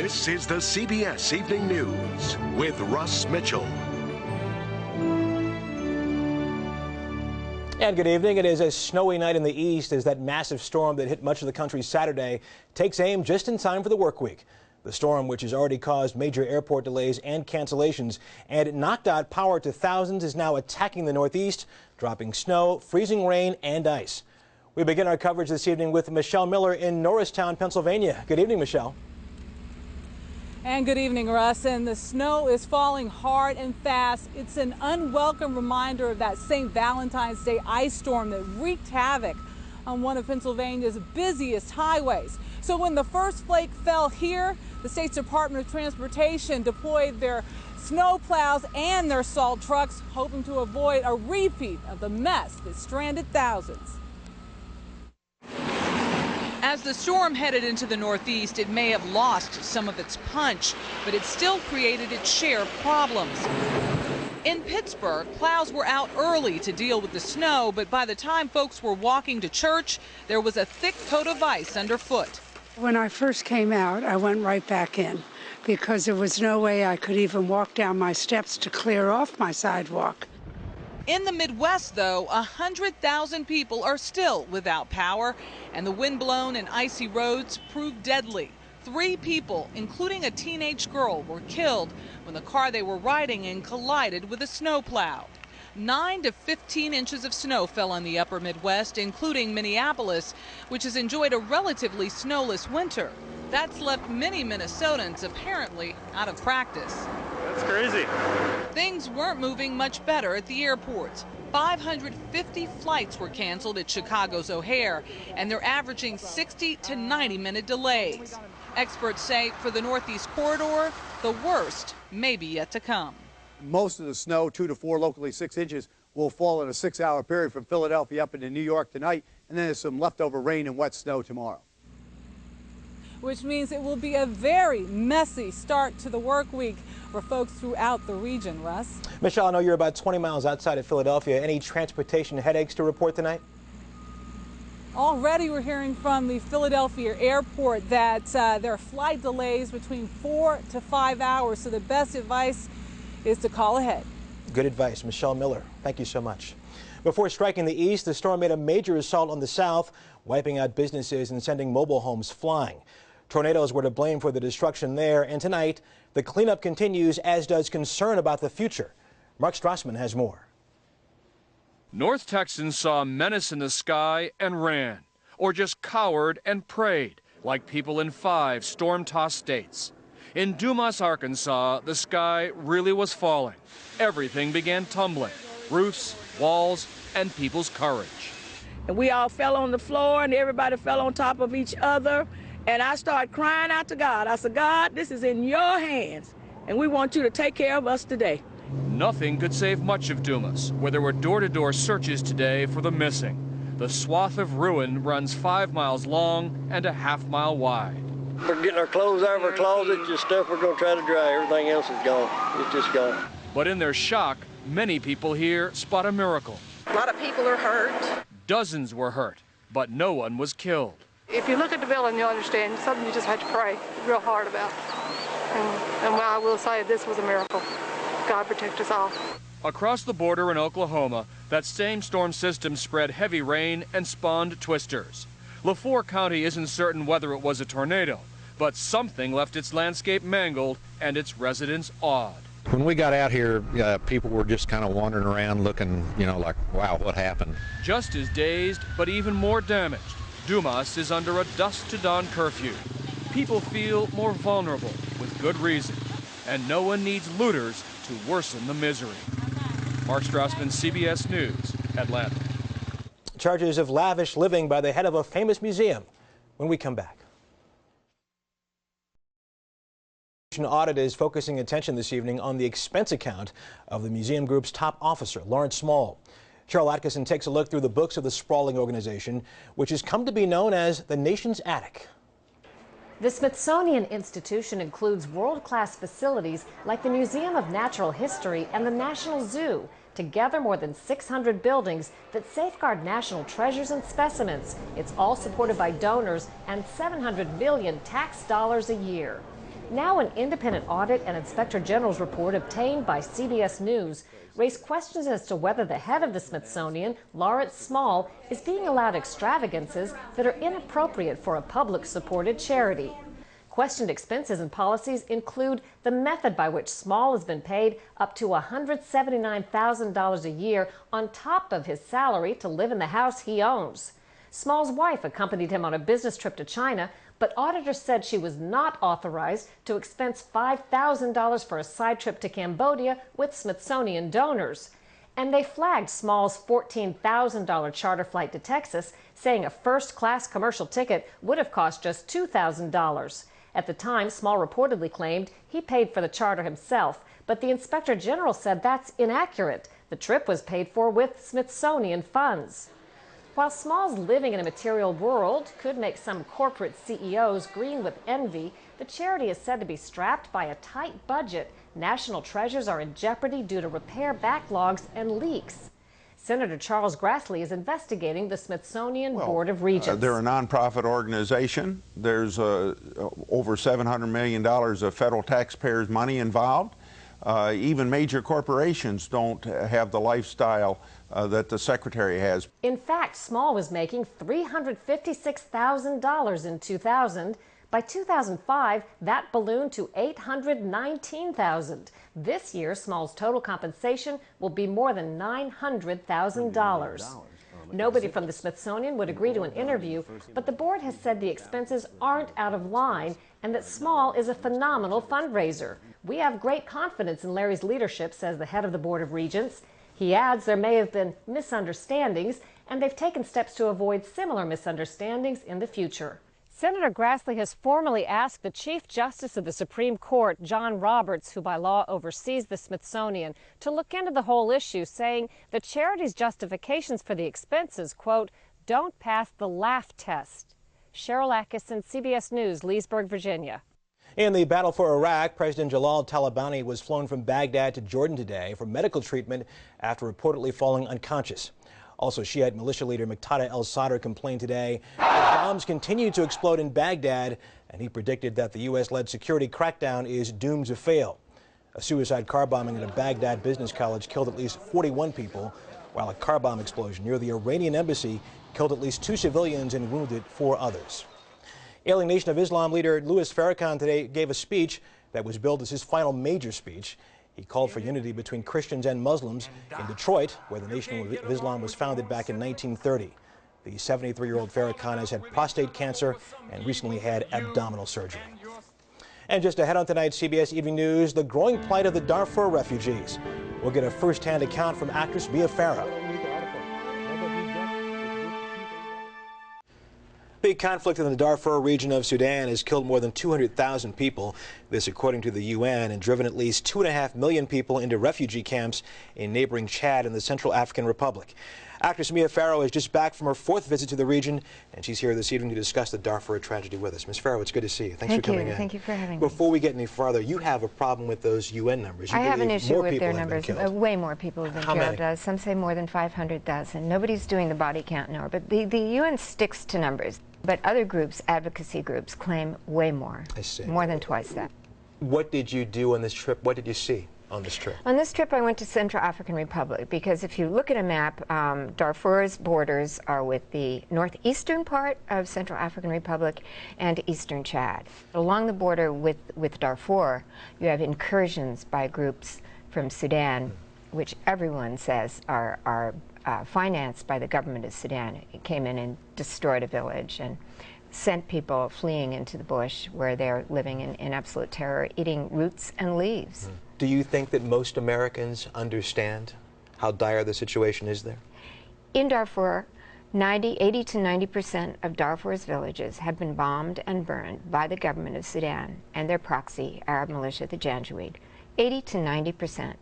This is the CBS Evening News with Russ Mitchell. And good evening. It is a snowy night in the east as that massive storm that hit much of the country Saturday takes aim just in time for the work week. The storm, which has already caused major airport delays and cancellations and knocked out power to thousands, is now attacking the Northeast, dropping snow, freezing rain, and ice. We begin our coverage this evening with Michelle Miller in Norristown, Pennsylvania. Good evening, Michelle. And good evening, Russ. And the snow is falling hard and fast. It's an unwelcome reminder of that St. Valentine's Day ice storm that wreaked havoc on one of Pennsylvania's busiest highways. So when the first flake fell here, the state's Department of Transportation deployed their snow plows and their salt trucks, hoping to avoid a repeat of the mess that stranded thousands. As the storm headed into the Northeast, it may have lost some of its punch, but it still created its share of problems. In Pittsburgh, plows were out early to deal with the snow, but by the time folks were walking to church, there was a thick coat of ice underfoot. When I first came out, I went right back in because there was no way I could even walk down my steps to clear off my sidewalk. In the Midwest, though, 100,000 people are still without power, and the windblown and icy roads proved deadly. 3 people, including a teenage girl, were killed when the car they were riding in collided with a snowplow. 9 to 15 inches of snow fell on the upper Midwest, including Minneapolis, which has enjoyed a relatively snowless winter. That's left many Minnesotans apparently out of practice. That's crazy. Things weren't moving much better at the airports. 550 flights were canceled at Chicago's O'Hare, and they're averaging 60 to 90-minute delays. Experts say for the Northeast corridor, the worst may be yet to come. Most of the snow, 2 to 4, locally 6 inches, will fall in a 6-hour period from Philadelphia up into New York tonight, and then there's some leftover rain and wet snow tomorrow. Which means it will be a very messy start to the work week for folks throughout the region, Russ. Michelle, I know you're about 20 miles outside of Philadelphia. Any transportation headaches to report tonight? Already we're hearing from the Philadelphia airport that there are flight delays between 4 to 5 hours, so the best advice is to call ahead. Good advice. Michelle Miller, thank you so much. Before striking the east, the storm made a major assault on the south, wiping out businesses and sending mobile homes flying. Tornadoes were to blame for the destruction there, and tonight the cleanup continues, as does concern about the future. Mark Strassman has more. North Texans saw a menace in the sky and ran, or just cowered and prayed, like people in 5 storm-tossed states. In Dumas, Arkansas, the sky really was falling. Everything began tumbling, roofs, walls, and people's courage. And we all fell on the floor, and everybody fell on top of each other. And I started crying out to God. I said, God, this is in your hands, and we want you to take care of us today. Nothing could save much of Dumas, where there were door-to-door searches today for the missing. The swath of ruin runs 5 miles long and a half-mile wide. We're getting our clothes out of our closet, just stuff we're going to try to dry. Everything else is gone. It's just gone. But in their shock, many people here spot a miracle. A lot of people are hurt. Dozens were hurt, but no one was killed. If you look at the building, you'll understand. It's something you just have to pray real hard about. And I will say this was a miracle. God protect us all. Across the border in Oklahoma, that same storm system spread heavy rain and spawned twisters. LaFleur County isn't certain whether it was a tornado, but something left its landscape mangled and its residents awed. When we got out here, people were just kind of wandering around looking, like, wow, what happened? Just as dazed, but even more damaged. Dumas is under a dusk-to-dawn curfew. People feel more vulnerable, with good reason, and no one needs looters to worsen the misery. Mark Strassman, CBS News, Atlanta. Charges of lavish living by the head of a famous museum when we come back. Audit is focusing attention this evening on the expense account of the museum group's top officer, Lawrence Small. Cheryl Atkinson takes a look through the books of the sprawling organization, which has come to be known as the nation's attic. The Smithsonian Institution includes world-class facilities like the Museum of Natural History and the National Zoo, together more than 600 buildings that safeguard national treasures and specimens. It's all supported by donors and $700 million tax dollars a year. Now an independent audit and Inspector General's report obtained by CBS News raise questions as to whether the head of the Smithsonian, Lawrence Small, is being allowed extravagances that are inappropriate for a public-supported charity. Questioned expenses and policies include the method by which Small has been paid up to $179,000 a year on top of his salary to live in the house he owns. Small's wife accompanied him on a business trip to China, but auditors said she was not authorized to expense $5,000 for a side trip to Cambodia with Smithsonian donors. And they flagged Small's $14,000 charter flight to Texas, saying a first-class commercial ticket would have cost just $2,000. At the time, Small reportedly claimed he paid for the charter himself, but the Inspector General said that's inaccurate. The trip was paid for with Smithsonian funds. While Small's living in a material world could make some corporate CEOs green with envy, the charity is said to be strapped by a tight budget. National treasures are in jeopardy due to repair backlogs and leaks. Senator Charles Grassley is investigating the Smithsonian Board of Regents. They're a nonprofit organization. There's over $700 million of federal taxpayers' money involved. Even major corporations don't have the lifestyle that the secretary has. In fact, Small was making $356,000 in 2000. By 2005, that ballooned to $819,000. This year, Small's total compensation will be more than $900,000. Nobody from the Smithsonian would agree to an interview, but the board has said the expenses aren't out of line and that Small is a phenomenal fundraiser. We have great confidence in Larry's leadership, says the head of the Board of Regents. He adds there may have been misunderstandings, and they've taken steps to avoid similar misunderstandings in the future. Senator Grassley has formally asked the Chief Justice of the Supreme Court, John Roberts, who by law oversees the Smithsonian, to look into the whole issue, saying the charity's justifications for the expenses, quote, don't pass the laugh test. Cheryl Atkinson, CBS News, Leesburg, Virginia. In the battle for Iraq, President Jalal Talabani was flown from Baghdad to Jordan today for medical treatment after reportedly falling unconscious. Also, Shiite militia leader Muqtada al-Sadr complained today that bombs continue to explode in Baghdad, and he predicted that the U.S.-led security crackdown is doomed to fail. A suicide car bombing at a Baghdad business college killed at least 41 people, while a car bomb explosion near the Iranian embassy killed at least 2 civilians and wounded 4 others. Ailing Nation of Islam leader Louis Farrakhan today gave a speech that was billed as his final major speech. He called for unity between Christians and Muslims in Detroit, where the Nation of Islam was founded back in 1930. The 73-year-old Farrakhan has had prostate cancer and recently had abdominal surgery. And just ahead on tonight's CBS Evening News, the growing plight of the Darfur refugees. We'll get a first-hand account from actress Mia Farrow. The conflict in the Darfur region of Sudan has killed more than 200,000 people, this according to the UN, and driven at least 2.5 million people into refugee camps in neighboring Chad and the Central African Republic. Actress Mia Farrow is just back from her 4th visit to the region, and she's here this evening to discuss the Darfur tragedy with us. Ms. Farrow, it's good to see you. Thanks for coming in. Thank you for having me. Before we get any farther, you have a problem with those UN numbers. I have an issue with their numbers. Way more people have been killed. Many? Some say more than 500,000. Nobody's doing the body count now, but the UN sticks to numbers. But other groups, advocacy groups, claim way more. I see. More than twice that. What did you do on this trip? What did you see on this trip? On this trip, I went to Central African Republic because if you look at a map, Darfur's borders are with the northeastern part of Central African Republic and eastern Chad. Along the border with Darfur, you have incursions by groups from Sudan, which everyone says are financed by the government of Sudan. It came in and destroyed a village and sent people fleeing into the bush where they're living in absolute terror, eating roots and leaves. Do you think that most Americans understand how dire the situation is there? In Darfur, 80 to 90% of Darfur's villages have been bombed and burned by the government of Sudan and their proxy, Arab militia, the Janjaweed. 80 to 90%.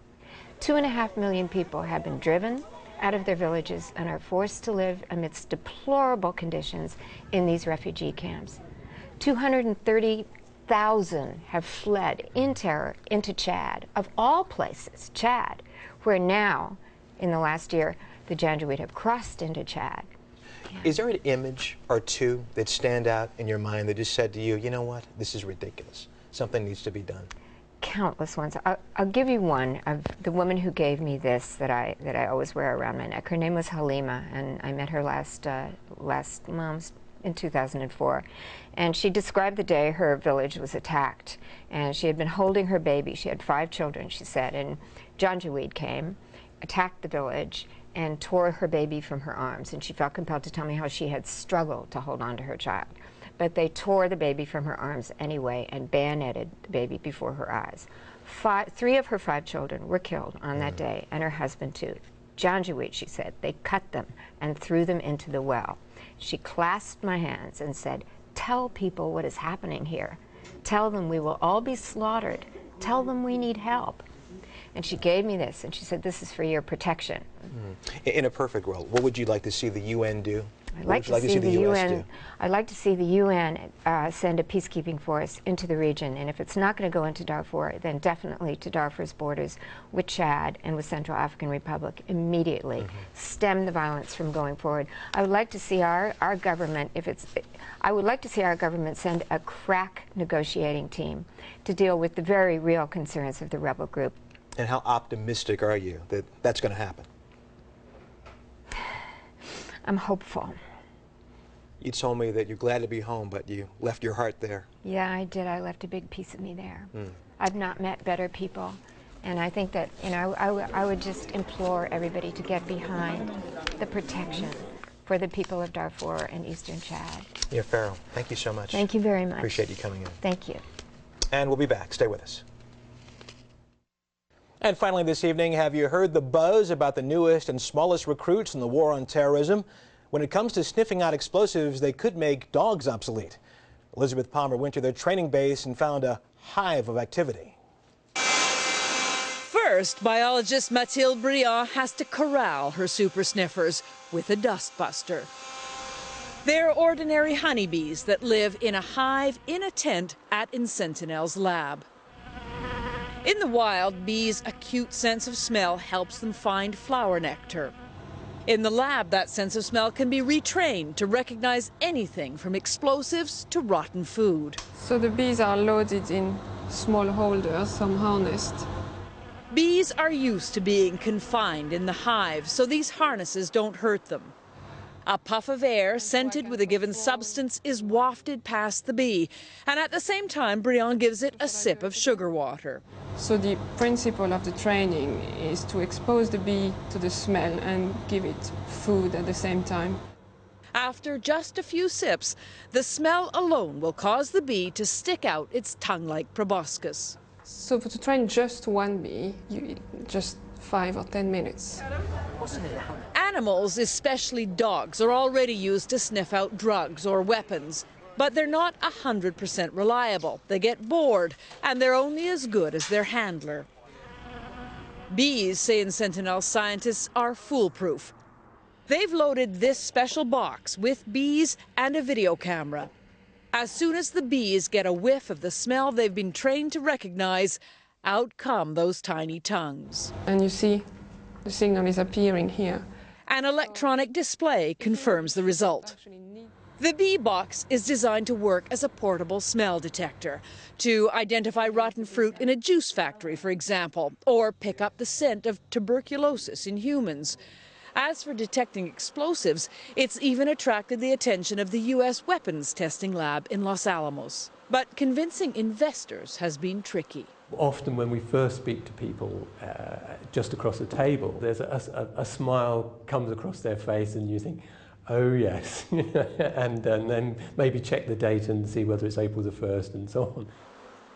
2.5 million people have been driven out of their villages and are forced to live amidst deplorable conditions in these refugee camps. 230,000 have fled in terror into Chad, of all places, Chad, where now, in the last year, the Janjaweed have crossed into Chad. Yeah. Is there an image or two that stand out in your mind that just said to you, you know what, this is ridiculous? something needs to be done? Countless ones. I'll give you one of the woman who gave me this that I always wear around my neck. Her name was Halima, and I met her last month in 2004. And she described the day her village was attacked. And she had been holding her baby. She had 5 children, she said. And Janjaweed came, attacked the village, and tore her baby from her arms. And she felt compelled to tell me how she had struggled to hold on to her child. But they tore the baby from her arms anyway and bayoneted the baby before her eyes. 3 of her 5 children were killed on that day, and her husband too. Janjaweed, she said, they cut them and threw them into the well. She clasped my hands and said, "Tell people what is happening here. Tell them we will all be slaughtered. Tell them we need help." And she gave me this, and she said, "This is for your protection." In a perfect world, what would you like to see the UN do? I'd like to see the UN. I'd like to see the UN send a peacekeeping force into the region, and if it's not going to go into Darfur, then definitely to Darfur's borders with Chad and with Central African Republic immediately. Stem the violence from going forward. I would like to see our government, I would like to see our government send a crack negotiating team to deal with the very real concerns of the rebel group. And how optimistic are you that that's going to happen? I'm hopeful. You told me that you're glad to be home, but you left your heart there. Yeah, I did. I left a big piece of me there. I've not met better people, and I think that, you know, I would just implore everybody to get behind the protection for the people of Darfur and Eastern Chad. Yeah, Pharaoh, thank you so much. Thank you very much. Appreciate you coming in. Thank you. And we'll be back. Stay with us. And finally this evening, have you heard the buzz about the newest and smallest recruits in the war on terrorism? When it comes to sniffing out explosives, they could make dogs obsolete. Elizabeth Palmer went to their training base and found a hive of activity. First, biologist Mathilde Briand has to corral her super sniffers with a dustbuster. They're ordinary honeybees that live in a hive in a tent at InSentinel's lab. In the wild, bees' acute sense of smell helps them find flower nectar. In the lab, that sense of smell can be retrained to recognize anything from explosives to rotten food. So the bees are loaded in small holders, some harnessed. Bees are used to being confined in the hive, so these harnesses don't hurt them. A puff of air scented with a given substance is wafted past the bee, and at the same time, Briand gives it a sip of sugar water. So the principle of the training is to expose the bee to the smell and give it food at the same time. After just a few sips, the smell alone will cause the bee to stick out its tongue-like proboscis. So to train just one bee, just 5 or 10 minutes. Animals, especially dogs, are already used to sniff out drugs or weapons, but they're not 100% reliable. They get bored, and they're only as good as their handler. Bees, say InSentinel scientists, are foolproof. They've loaded this special box with bees and a video camera. As soon as the bees get a whiff of the smell they've been trained to recognize, out come those tiny tongues. And you see the signal is appearing here. An electronic display confirms the result. The bee box is designed to work as a portable smell detector, to identify rotten fruit in a juice factory, for example, or pick up the scent of tuberculosis in humans. As for detecting explosives, it's even attracted the attention of the U.S. weapons testing lab in Los Alamos. But convincing investors has been tricky. Often when we first speak to people just across the table, there's a smile comes across their face and you think, oh yes, and then maybe check the date and see whether it's April the 1st and so on.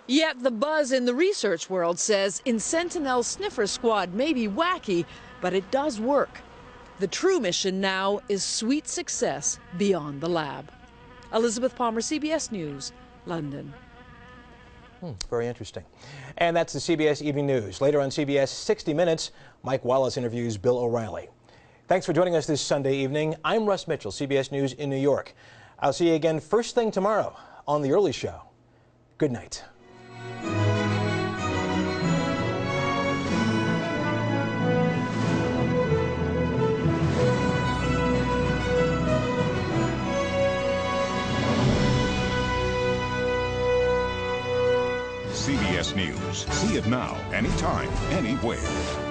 Yet the buzz in the research world says InSentinel's sniffer squad may be wacky, but it does work. The true mission now is sweet success beyond the lab. Elizabeth Palmer, CBS News, London. Very interesting. And that's the CBS Evening News. Later on CBS 60 Minutes, Mike Wallace interviews Bill O'Reilly. Thanks for joining us this Sunday evening. I'm Russ Mitchell, CBS News in New York. I'll see you again first thing tomorrow on The Early Show. Good night. CBS News. See it now, anytime, anywhere.